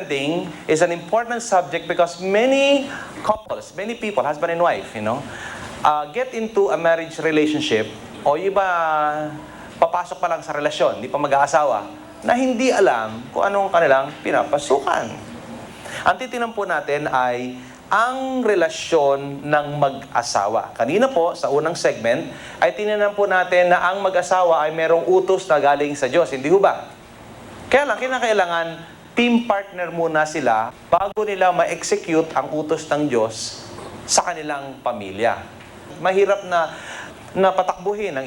parenting is an important subject because many couples, many people, husband and wife, get into a marriage relationship o iba papasok pa lang sa relasyon, hindi pa mag-aasawa, na hindi alam kung anong kanilang pinapasukan. Ang titinan po natin ay ang relasyon ng mag-asawa. Kanina po, sa unang segment, ay tininan po natin na ang mag-asawa ay merong utos na galing sa Diyos. Hindi ho ba? Kaya lang, kinakailangan team partner muna sila bago nila ma-execute ang utos ng Diyos sa kanilang pamilya. Mahirap na patakbuhin ng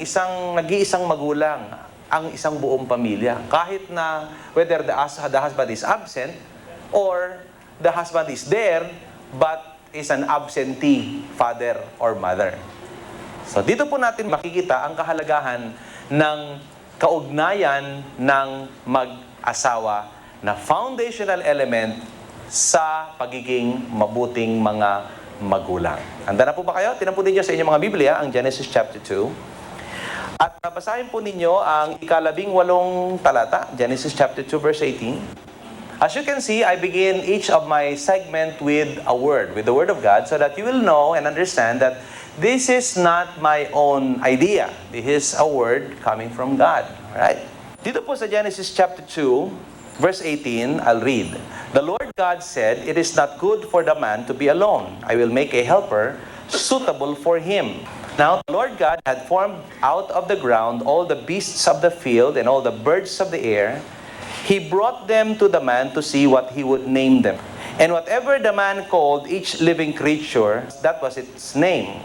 nag-iisang magulang ang isang buong pamilya. Kahit na whether the husband is absent or the husband is there but is an absentee father or mother. So dito po natin makikita ang kahalagahan ng kaugnayan ng mag-asawa na foundational element sa pagiging mabuting mga magulang. Handa na po ba kayo? Tingnan po ninyo sa inyong mga Biblia ang Genesis chapter 2. At basahin po ninyo ang 18 talata, Genesis chapter 2 verse 18. As you can see, I begin each of my segment with a word, with the Word of God, so that you will know and understand that this is not my own idea. This is a word coming from God. Right? Dito po sa Genesis chapter 2, verse 18, I'll read. The Lord God said, "It is not good for the man to be alone. I will make a helper suitable for him." Now, the Lord God had formed out of the ground all the beasts of the field and all the birds of the air. He brought them to the man to see what he would name them. And whatever the man called each living creature, that was its name.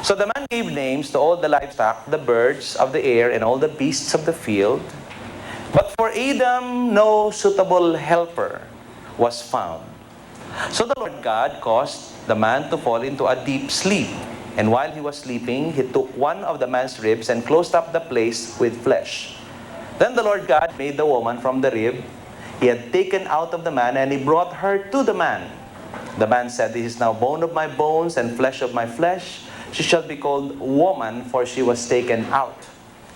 So the man gave names to all the livestock, the birds of the air, and all the beasts of the field. But for Adam, no suitable helper was found. So the Lord God caused the man to fall into a deep sleep. And while he was sleeping, he took one of the man's ribs and closed up the place with flesh. Then the Lord God made the woman from the rib he had taken out of the man, and he brought her to the man. The man said, "This is now bone of my bones and flesh of my flesh. She shall be called woman, for she was taken out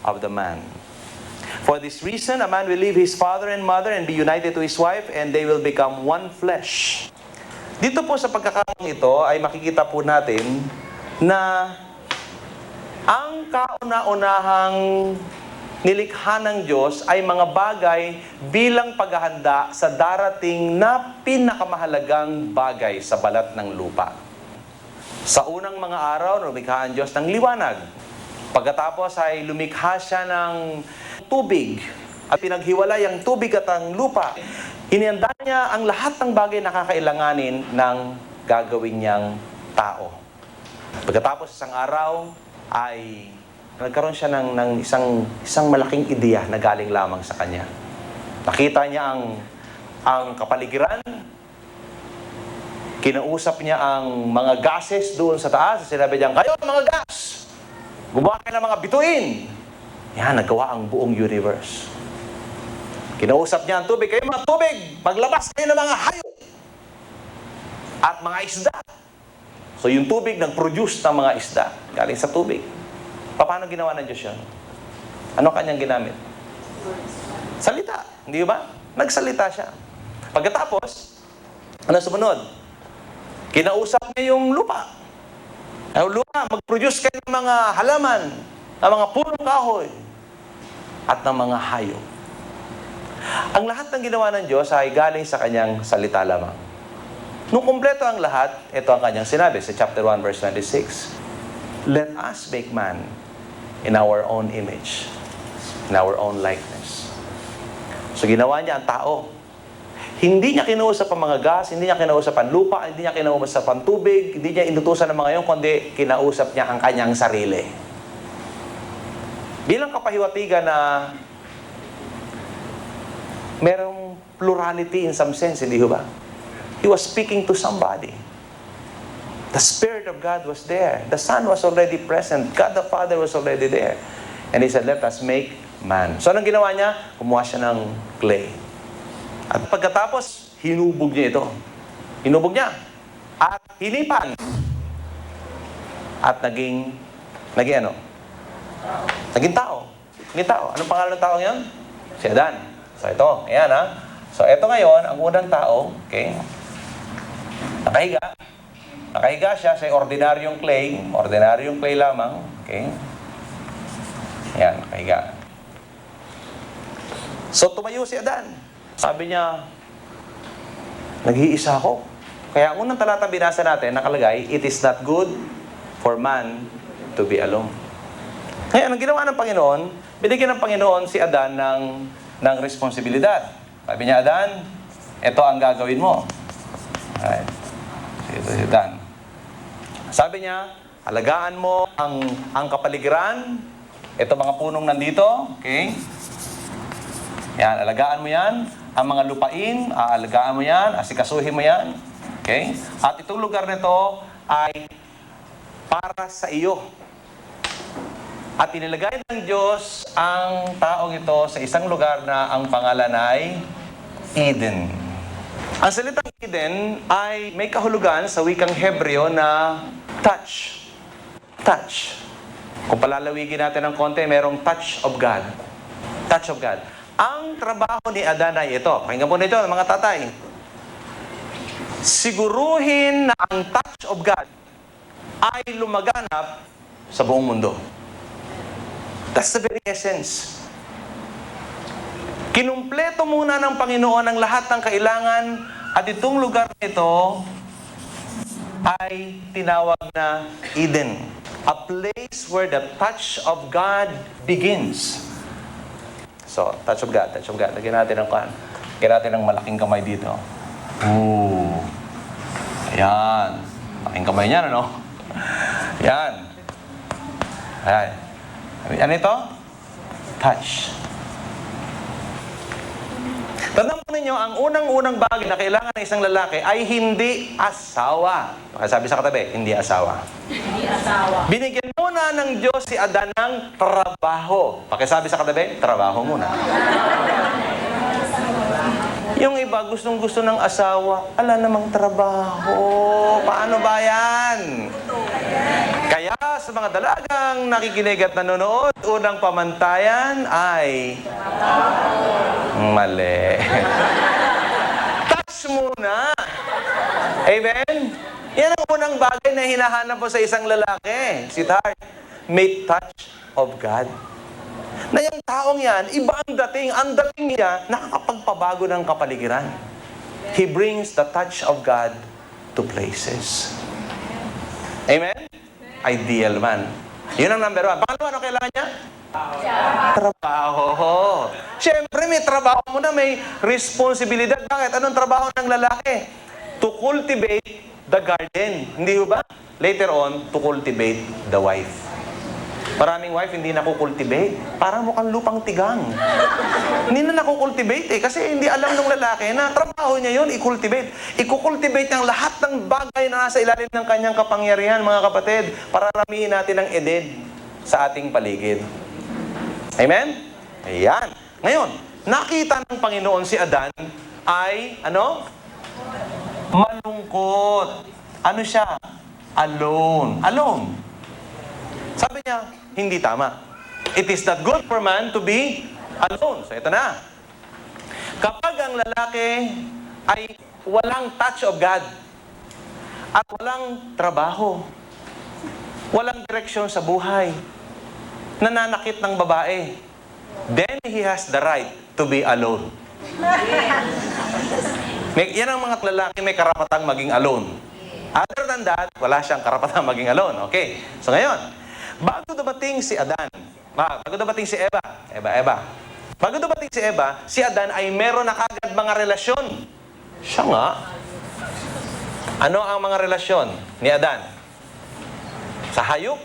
of the man. For this reason, a man will leave his father and mother and be united to his wife, and they will become one flesh." Dito po sa pagkakataong ito ay makikita po natin na ang kauna-unahang nilikha ng Diyos ay mga bagay bilang paghahanda sa darating na pinakamahalagang bagay sa balat ng lupa. Sa unang mga araw, lumikha ang Diyos ng liwanag. Pagkatapos ay lumikha siya ng tubig at pinaghiwalay ang tubig at ang lupa. Inihanda niya ang lahat ng bagay na kakailanganin ng gagawin niyang tao. Pagkatapos isang araw ay nagkaroon siya ng isang malaking ideya na galing lamang sa kanya. Nakita niya ang kapaligiran. Kinausap niya ang mga gases doon sa taas. Sinabi niya, "Kayo mga gas, gumawa kayo ng mga bituin." Yan, nagawa ang buong universe. Kinausap niya ang tubig, "Kayo mga tubig, maglabas kayo ng mga hayop at mga isda." So yung tubig nag-produce ng mga isda galing sa tubig. Paano ginawa ng Diyos yun? Ano kanyang ginamit? Salita. Hindi ba? Nagsalita siya. Pagkatapos, ano sumunod? Kinausap niya yung lupa. Lupa, mag-produce kayo ng mga halaman, ng mga punong kahoy, at ng mga hayop. Ang lahat ng ginawa ng Diyos ay galing sa kanyang salita lamang. Nung kumpleto ang lahat, ito ang kanyang sinabi sa chapter 1 verse 26. "Let us make man in our own image, in our own likeness." So ginawa niya ang tao. Hindi niya kinausap ang mga gas, hindi niya kinausap ang lupa, hindi niya kinausap ang tubig, hindi niya inutusan ng mga yon, kundi kinausap niya ang kanyang sarili. Bilang kapahiwatigan na merong plurality in some sense, hindi ba? He was speaking to somebody. The Spirit of God was there. The Son was already present. God the Father was already there. And He said, "Let us make man." So anong ginawa niya? Kumuha siya ng clay. At pagkatapos, hinubog niya ito. Hinubog niya. At hinipan. At naging ano? Naging tao. Naging tao. Anong pangalan ng tao ngayon? Si Adan. So ito, ayan ha. So, eto ngayon, ang unang tao, okay, nakahiga. Nakahiga siya sa ordinaryong clay lamang, okay. Yan, nakahiga. So, tumayo si Adan. Sabi niya, nag-iisa ako. Kaya ang unang talatang binasa natin, nakalagay, it is not good for man to be alone. Ngayon, ang ginawa ng Panginoon, binigyan ng Panginoon si Adan ng responsibilidad. Sabi niya, Adan, ito ang gagawin mo. Alright. Ito si Adan. Sabi niya, alagaan mo ang kapaligiran. Ito mga punong nandito. Okay? Yan, alagaan mo yan. Ang mga lupain, aalagaan mo yan. Asikasuhin mo yan. Okay? At itong lugar nito ay para sa iyo. At inilagay ng Diyos ang taong ito sa isang lugar na ang pangalan ay Eden. Ang salitang Eden ay may kahulugan sa wikang Hebreo na touch. Touch. Kung palalawigin natin ng konti, merong touch of God. Touch of God. Ang trabaho ni Adan ay ito. Pakinggan po nito, mga tatay. Siguruhin na ang touch of God ay lumaganap sa buong mundo. That's the very essence. Kinumpleto muna ng Panginoon ang lahat ng kailangan at itong lugar nito ay tinawag na Eden. A place where the touch of God begins. So, touch of God, touch of God. Lagyan natin ng malaking kamay dito. Ooh. Ayan. Malaking kamay niyan, ano? Ayan. Ayan. Ano ito? Touch. Tandaan po ninyo, ang unang-unang bagay na kailangan ng isang lalaki ay hindi asawa. Sabi sa katabi, hindi asawa. Hindi asawa. Binigyan muna ng Diyos si Adan ng trabaho. Pakisabi sa katabi, trabaho muna. Yung iba, gustong-gusto ng asawa, ala namang trabaho. Paano ba yan? Kaya sa mga dalagang nakikinig at nanonood, unang pamantayan ay mali. Touch muna. Amen? Yan ang unang bagay na hinahanap mo sa isang lalaki. Sweetheart, may touch of God. Na yung taong yan, iba ang dating. Ang dating niya, nakakapagpabago ng kapaligiran. He brings the touch of God to places. Amen? Ideal man. Yun ang number 1. Pangalawa, ano kailangan niya? Trabaho. Siyempre, may trabaho mo na, may responsibilidad. Bakit? Anong trabaho ng lalaki? To cultivate the garden. Hindi ba? Later on, to cultivate the wife. Maraming wife hindi nakukultivate. Parang mukhang lupang tigang. Hindi na nakukultivate kasi hindi alam ng lalaki na trabaho niya yun, i-cultivate. I-cultivate ng lahat ng bagay na nasa ilalim ng kanyang kapangyarihan, mga kapatid, para ramihin natin ang edad sa ating paligid. Amen? Ayan. Ngayon, nakita ng Panginoon si Adan ay, ano? Malungkot. Ano siya? Alone. Alone. Sabi niya, hindi tama. It is not good for man to be alone. So, ito na. Kapag ang lalaki ay walang touch of God at walang trabaho, walang direksyon sa buhay, nananakit ng babae, then he has the right to be alone. Yan ang mga lalaki may karapatang maging alone. Other than that, wala siyang karapatang maging alone. Okay. So ngayon, bago dumating si Adan, bago dumating si Eva. Bago dumating si Eva, si Adan ay meron na kagad mga relasyon. Siya nga. Ano ang mga relasyon ni Adan? Sa hayop?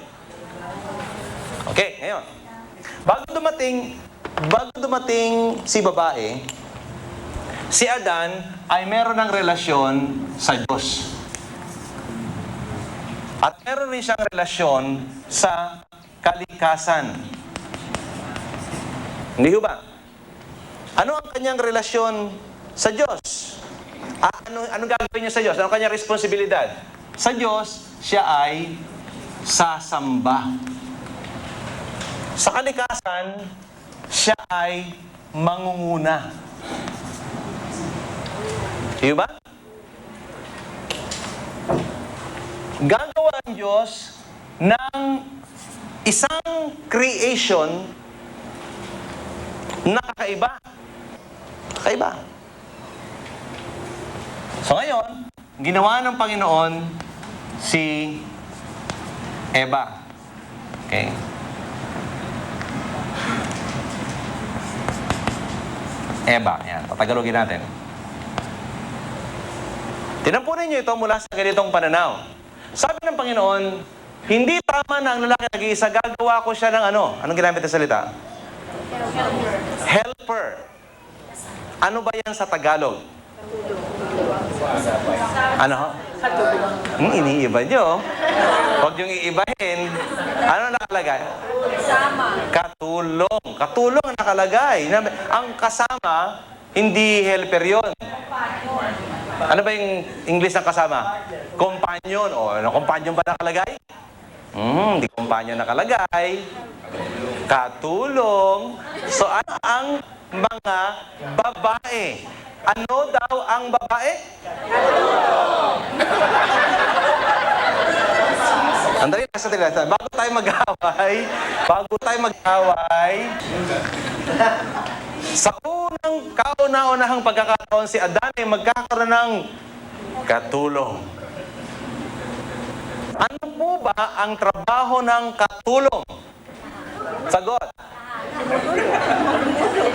Okay, ngayon. Bago dumating si babae, si Adan ay meron ng relasyon sa Diyos. At meron rin siyang relasyon sa kalikasan. Hindi ba? Ano ang kanyang relasyon sa Diyos? Anong gagawin niya sa Diyos? Ano ang kanyang responsibilidad? Sa Diyos, siya ay sasamba. Sa kalikasan, siya ay mangunguna. Di ba? Gagawa ang Diyos ng isang creation na kakaiba. Kakaiba. So ngayon, ginawa ng Panginoon si Eva. Okay? Eva. Yan. Tatagalogin natin. Tinampunin niyo ito mula sa ganitong pananaw. Sabi ng Panginoon, hindi tama na ang lalaki nag-iisa. Gagawa ko siya ng ano? Anong ginamit na salita? Helper. Ano ba yan sa Tagalog? Ano? Iniiba nyo. Huwag niyong iibahin. Ano nakalagay? Katulong. Katulong ang nakalagay. Ang kasama, hindi helper yon. Ano ba yung English ng kasama? Companion. O, ano, companion ba nakalagay? Hindi companion nakalagay. Katulong. So, ano ang mga babae? Ano daw ang babae? Andali lang sa tila. Bago tayo mag-away, sa unang kauna-unahang pagkakataon si Adan ay magkakaroon ng katulong. Ano po ba ang trabaho ng katulong? Sagot.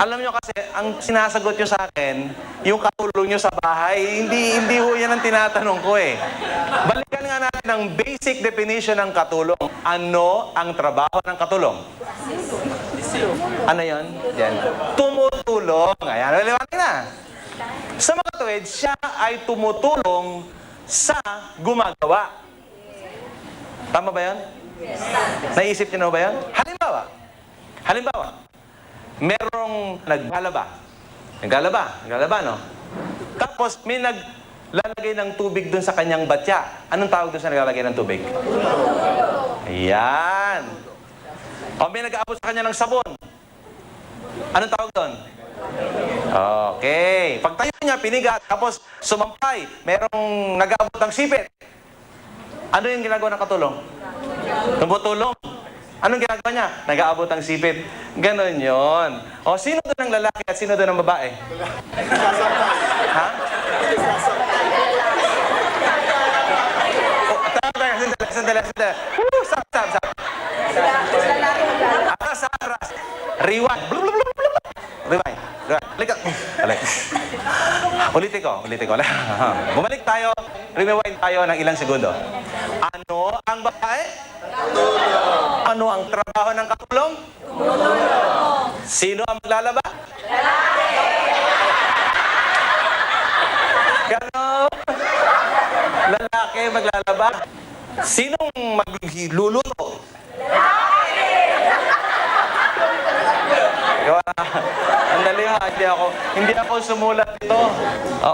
Alam nyo kasi, ang sinasagot nyo sa akin, yung katulong nyo sa bahay, hindi ho yan ang tinatanong ko eh. Balikan nga natin ang basic definition ng katulong. Ano ang trabaho ng katulong? Ano yon? Yan. Tumutulong. Ayan, liwanag na. Sa mga tuwid, siya ay tumutulong sa gumagawa. Tama ba yan? Naisip niyo na ba yan? Halimbawa, merong naglalaba, no? Tapos may naglalagay ng tubig dun sa kanyang batya. Anong tawag dun sa naglalagay ng tubig? Ayan. O may nag-aabot sa kanya ng sabon. Anong tawag dun? Okay. Pagtayo niya, pinigat, tapos sumampay, merong nag-aabot ng sipit. Ano yung ginagawa ng katulong? Tumutulong. Anong ginagawa niya? Nag-aabot ng sipit. Ganon yon. O, sino doon ang lalaki at sino doon ang babae? Ha? Sandali. Stop. Aras. Rewind. Rewind. Ulitin ko. Bumalik tayo. Rewind tayo ng ilang segundo. Ano ang babae? Ano ang trabaho ng katulong? Sino ang maglalaba? Ganon. Lalaki maglalaba. Sinong magluluto? Andali ha, hindi ako sumulat ito.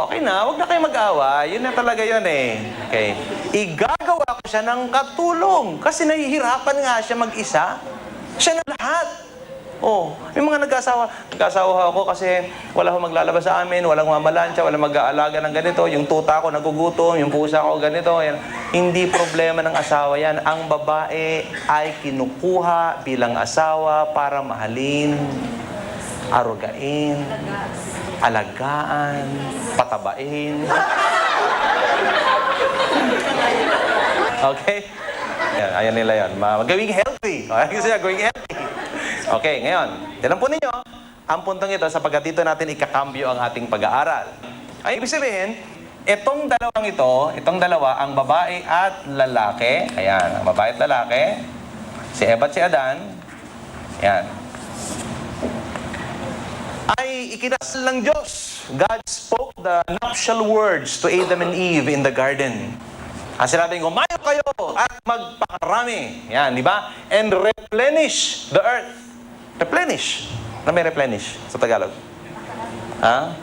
Okay na, huwag na kayo mag-awa. Yun na talaga yun eh. Okay. Igagawa ko siya ng katulong. Kasi nahihirapan nga siya mag-isa. Siya na lahat. Oh, may mga nag-asawa ako kasi wala akong maglalaba sa amin, walang mamalansya, walang mag-aalaga ng ganito, yung tuta ko nagugutom, yung pusa ko ganito. Yan. Hindi problema ng asawa yan. Ang babae ay kinukuha bilang asawa para mahalin, arugain, alagaan, patabain. Okay? Yan, ayan nila yan. Gawing healthy. Kasi gawing healthy. Okay, ngayon, tinan po ninyo, ang puntong ito, sapagkat dito natin ikakambyo ang ating pag-aaral. Ay, ibig sabihin, itong dalawa, ang babae at lalaki, ayan, ang babae at lalaki, si Eva at si Adan, ayan, ay ikinasal ng Diyos. God spoke the nuptial words to Adam and Eve in the garden. Ang sinabing, umayo kayo at magpakarami. Yan, di ba? And replenish the earth. Replenish. Na may replenish sa Tagalog? Ha?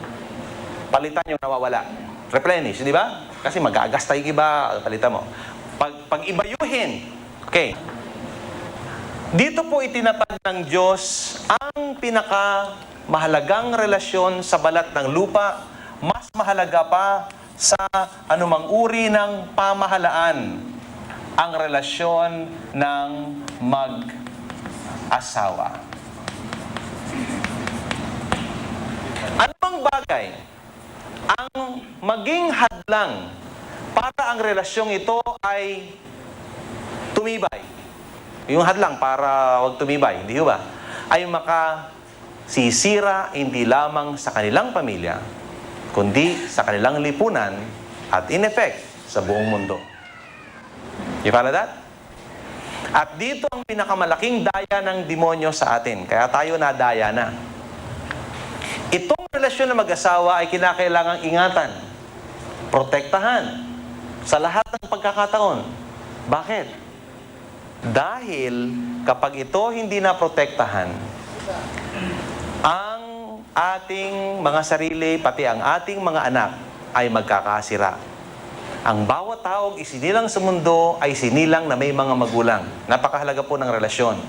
Palitan yung nawawala. Replenish, di ba? Kasi mag-agastay iba, palitan mo. Pag-ibayuhin. Okay. Dito po itinatag ng Diyos ang pinakamahalagang relasyon sa balat ng lupa mas mahalaga pa sa anumang uri ng pamahalaan ang relasyon ng mag-asawa. Ano bang bagay ang maging hadlang para ang relasyong ito ay tumibay? Yung hadlang para wag tumibay, hindi ba? Ay makasisira hindi lamang sa kanilang pamilya, kundi sa kanilang lipunan at in effect sa buong mundo. You follow that? At dito ang pinakamalaking daya ng demonyo sa atin. Kaya tayo nadaya na. Itong relasyon ng mag-asawa ay kinakailangang ingatan, protektahan sa lahat ng pagkakataon. Bakit? Dahil kapag ito hindi na protektahan, ang ating mga sarili, pati ang ating mga anak ay magkakasira. Ang bawat taong isinilang sa mundo ay sinilang na may mga magulang. Napakahalaga po ng relasyon.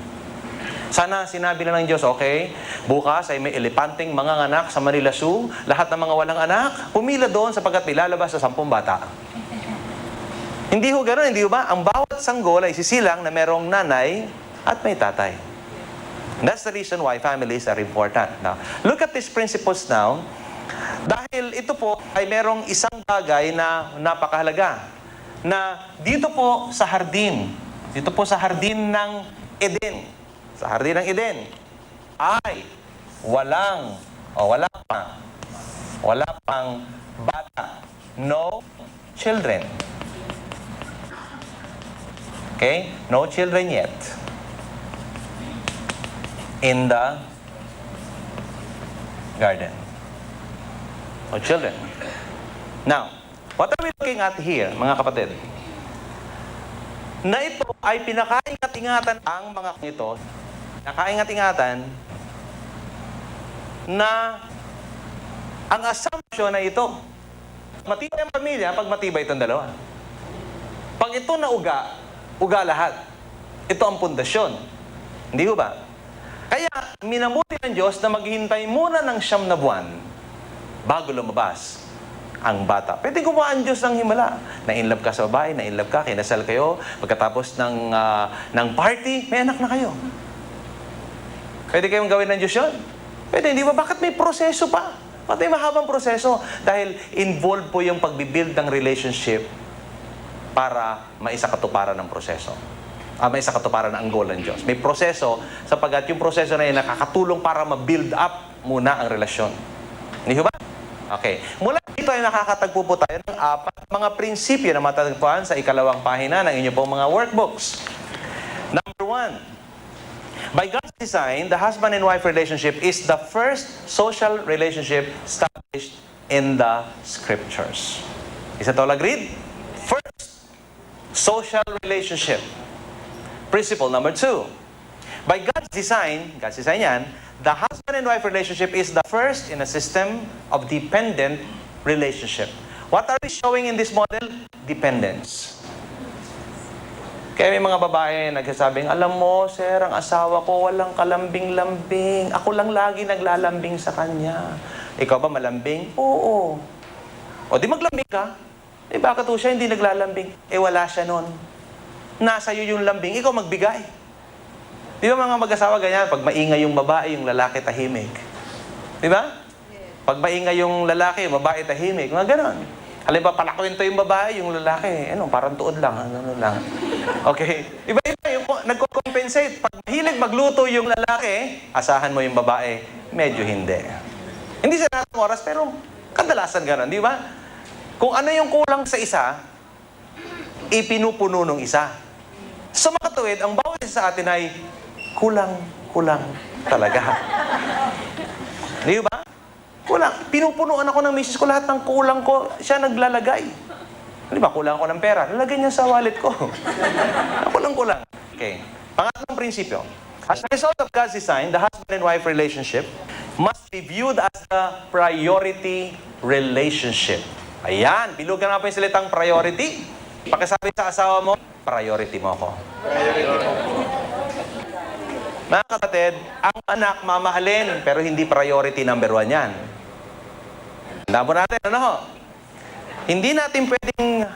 Sana sinabi na ng Diyos, okay, bukas ay may elepanteng mga anak sa Manila Zoo, lahat ng mga walang anak, pumila doon sapagkat nilalabas sa 10 bata. Hindi ho gano'n, hindi ho ba? Ang bawat sanggol ay sisilang na merong nanay at may tatay. That's the reason why families are important. Now, look at these principles now. Dahil ito po ay merong isang bagay na napakahalaga. Na dito po sa hardin ng Eden, sa hardin ng Eden, ay wala pang bata. No children. Okay? No children yet. In the garden. No children. Now, what are we looking at here, mga kapatid? Na ito ay pinakaingat-ingatan ang mga ito, nakaingat-ingatan na ang assumption na ito, matibay ang pamilya pag matibay itong dalawa. Pag ito nauga, uga lahat. Ito ang pundasyon. Hindi ba? Kaya, minabuti ng Diyos na maghihintay muna ng 9 na buwan bago lumabas ang bata. Pwede gumawa ang Diyos ng himala. Na-inlove ka sa babae, na-inlove ka, kinasal kayo, pagkatapos ng party, may anak na kayo. Pwede kayong gawin ng Diyos yun? Pwede, hindi ba? Bakit may proseso pa? Bakit may mahabang proseso? Dahil involved po yung pagbibuild ng relationship para maisakatuparan ng proseso. Maisakatuparan ng goal ng Diyos. May proseso sapagkat yung proseso na yun nakakatulong para ma-build up muna ang relasyon. Hindi ba? Okay. Mula dito ay nakakatagpo po tayo ng 4 mga prinsipyo na matatagpuan sa 2nd pahina ng inyong pong mga workbooks. Number 1, by God's design, the husband and wife relationship is the first social relationship established in the Scriptures. Is that all agreed? First, social relationship. Principle number 2, by God's design yan, the husband and wife relationship is the first in a system of dependent relationship. What are we showing in this model? Dependence. Kaya may mga babae nagsasabing, alam mo, sir, ang asawa ko walang kalambing-lambing. Ako lang lagi naglalambing sa kanya. Ikaw ba malambing? Oo. O di maglambing ka. Eh bakit siya hindi naglalambing? Eh wala siya nun. Nasa iyo yung lambing, ikaw magbigay. Di ba mga mag-asawa ganyan? Pag maingay yung babae, yung lalaki tahimik. Di ba? Pag maingay yung lalaki, yung babae tahimik. Mga ganon. Halimbawa, palakwento yung babae, yung lalaki, parang tuod lang, lang. Okay? Iba-iba yung nagko-compensate. Pag mahilig magluto yung lalaki, asahan mo yung babae, medyo hindi. Hindi sa lahat ng oras, pero kadalasan ganon, di ba? Kung ano yung kulang sa isa, ipinupuno ng isa. Sa makatuwid, ang bawat isa sa atin ay kulang talaga. Di ba? Kulang. Pinupunuan ako ng misis ko, lahat ng kulang ko, siya naglalagay. Di ba? Kulang ako ng pera. Lalagay niya sa wallet ko. Kulang. Okay. Pangatlong prinsipyo. As a result of God's design, the husband and wife relationship must be viewed as a priority relationship. Ayan. Bilugan nga po yung salitang priority. Pagkasabi sa asawa mo, priority mo ako. Mga kapatid, ang anak mamahalin, pero hindi priority number 1 yan. Tandaan po natin, ano ho? Hindi natin pwedeng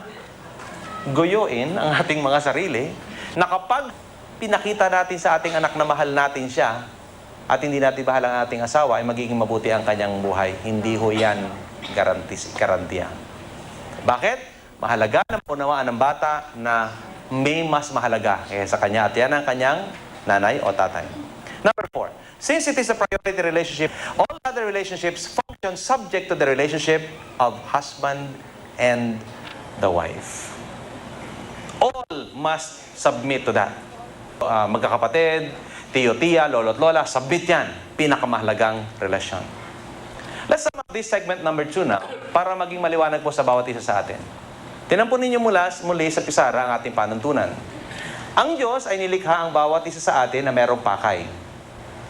guyuin ang ating mga sarili na kapag pinakita natin sa ating anak na mahal natin siya at hindi natin mahal ang ating asawa, ay magiging mabuti ang kanyang buhay. Hindi ho yan garantiya. Bakit? Mahalaga na unawaan ng bata na may mas mahalaga kaysa sa kanya at yan ang kanyang nanay o tatay. Number 4, since it is a priority relationship, all other relationships function subject to the relationship of husband and the wife. All must submit to that. Magkakapatid, tiyo-tiya, lolo't lola, submit yan. Pinakamahalagang relasyon. Let's sum up this segment number 2 now para maging maliwanag po sa bawat isa sa atin. Tinan po ninyo muli sa pisara ang ating panuntunan. Ang Diyos ay nilikha ang bawat isa sa atin na merong pakay.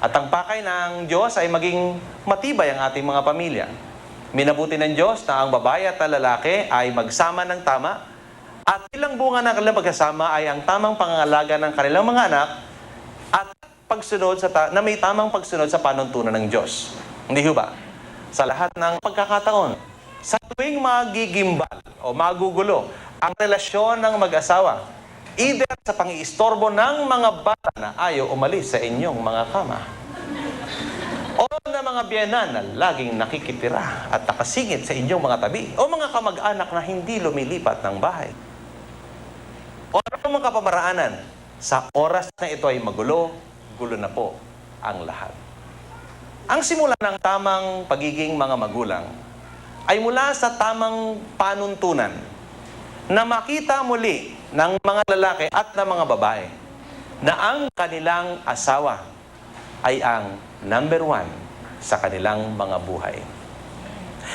At ang pakay ng Diyos ay maging matibay ang ating mga pamilya. Minabuti ng Diyos na ang babae at ang lalaki ay magsama ng tama at ilang bunga ng kanilang pagkasama ay ang tamang pangangalaga ng kanilang mga anak at pagsunod na may tamang pagsunod sa panuntunan ng Diyos. Hindi ho ba? Sa lahat ng pagkakataon, sa tuwing magigimbal o magugulo ang relasyon ng mag-asawa, either sa pangiistorbo ng mga bata na ayaw umalis sa inyong mga kama, o na mga biyenan na laging nakikitira at nakasingit sa inyong mga tabi, o mga kamag-anak na hindi lumilipat ng bahay, o ano mga kapamaraanan, sa oras na ito ay magulo, gulo na po ang lahat. Ang simula ng tamang pagiging mga magulang ay mula sa tamang panuntunan na makita muli ng mga lalaki at ng mga babae na ang kanilang asawa ay ang number 1 sa kanilang mga buhay.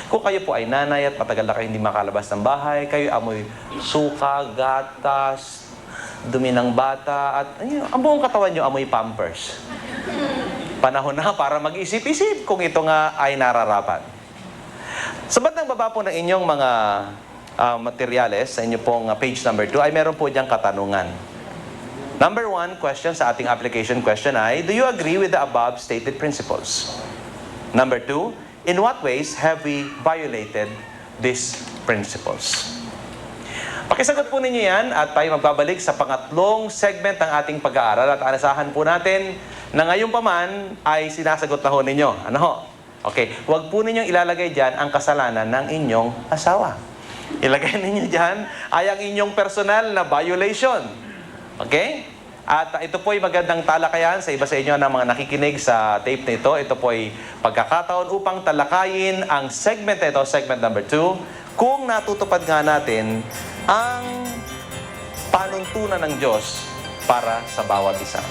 Kung kayo po ay nanay at matagal na kayo hindi makalabas ng bahay, kayo amoy suka, gatas, dumi ng bata, at ang buong katawan nyo amoy Pampers. Panahon na para mag-isip-isip kung ito nga ay nararapat. Sa bandang baba po ng inyong mga materyales, sa inyo pong page number 2, ay meron po diyang katanungan. Number 1 question sa ating application question ay, do you agree with the above stated principles? Number 2, in what ways have we violated these principles? Pakisagot po ninyo yan at tayo magbabalik sa pangatlong segment ng ating pag-aaral at anasahan po natin na ngayon pa man ay sinasagot na ho ninyo. Ano ho? Okay, huwag po ninyong ilalagay dyan ang kasalanan ng inyong asawa. Ilagay ninyo dyan ay ang inyong personal na violation. Okay? At ito po ay magandang talakayan sa iba sa inyo ng mga nakikinig sa tape na ito. Ito po ay pagkakataon upang talakayin ang segment na ito, segment number 2, kung natutupad nga natin ang panuntunan ng Diyos para sa bawat isa.